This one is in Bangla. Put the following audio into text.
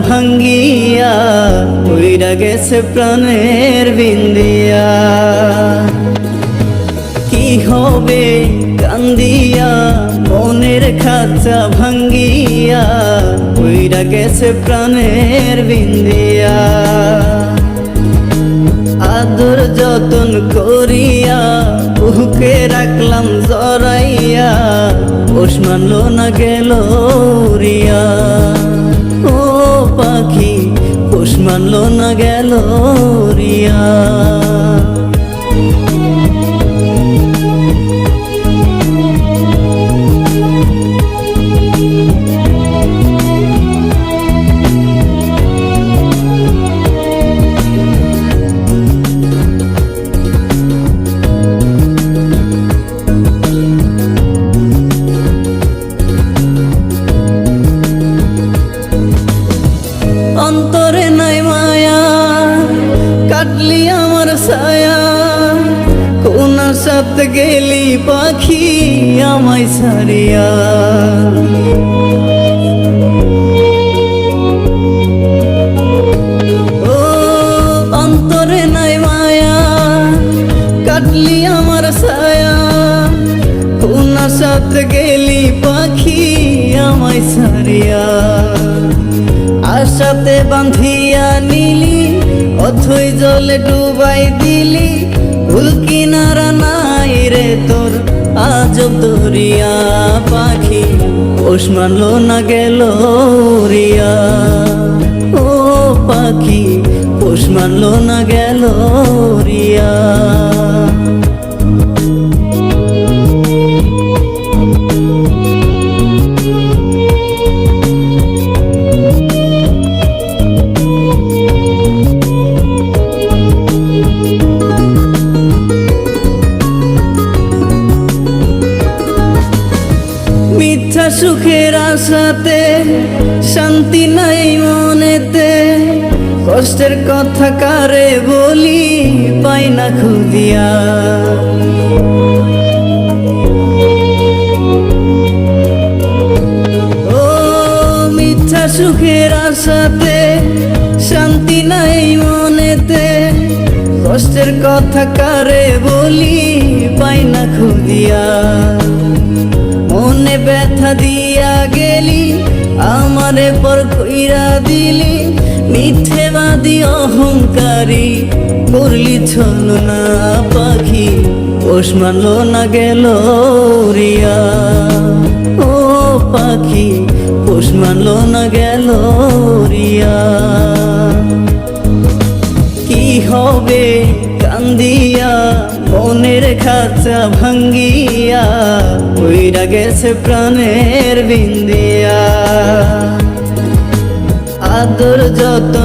ভাঙ্গিয়া উইরা গেছে প্রাণের বিন্দিয়া। কি হবে কান্দিয়া মনের খাঁচা ভাঙ্গিয়া উইরা গেছে প্রাণের বিন্দিয়া। আদর যতন করিয়া বুকে রাখলাম জড়াইয়া, পোষ মানল না গেল উড়িয়া। ও পাখি পোষ মানল না গেল উড়িয়া। অন্তরে নাই মায়া কাটলি আমার ছায়া, কোন সাথে গেলি পাখি আমায় ছাড়িয়া। ও অন্তরে নাই মায়া কাটলি আমার ছায়া, কোন সাথে গেলি পাখি আমায় ছাড়িয়া। আশাতে বাঁধিয়া নিলি অথই জলে ডুবাই দিলি, ফুল কিনারা নাই রে তোর আজব দরিয়া। পাখি পোষ মানল না গেল উড়িয়া। ও পাখি পোষ মানল না গেল উড়িয়া। মিথ্যা সুখের আশাতে শান্তি নাই মনেতে, কষ্টের কথা কারে বলি পাই না খুঁজিয়া। ও মিথ্যা সুখের আশাতে শান্তি নাই মনেতে, কষ্টের কথা কারে বলি পাই না খুঁজিয়া। মনে ব্যথা দিয়া গেলি আমারে পর কইরা দিলি, মিথ্যেবাদী অহংকারী করলি ছলনা। পাখি পোষ মানল না গেল উড়িয়া। ও পাখি পোষ মানল না গেল উড়িয়া। কি হবে কান্দিয়া মনের খাঁচা ভাঙ্গিয়া উইরা গেছে প্রাণের বিন্দিয়া। আদর যতন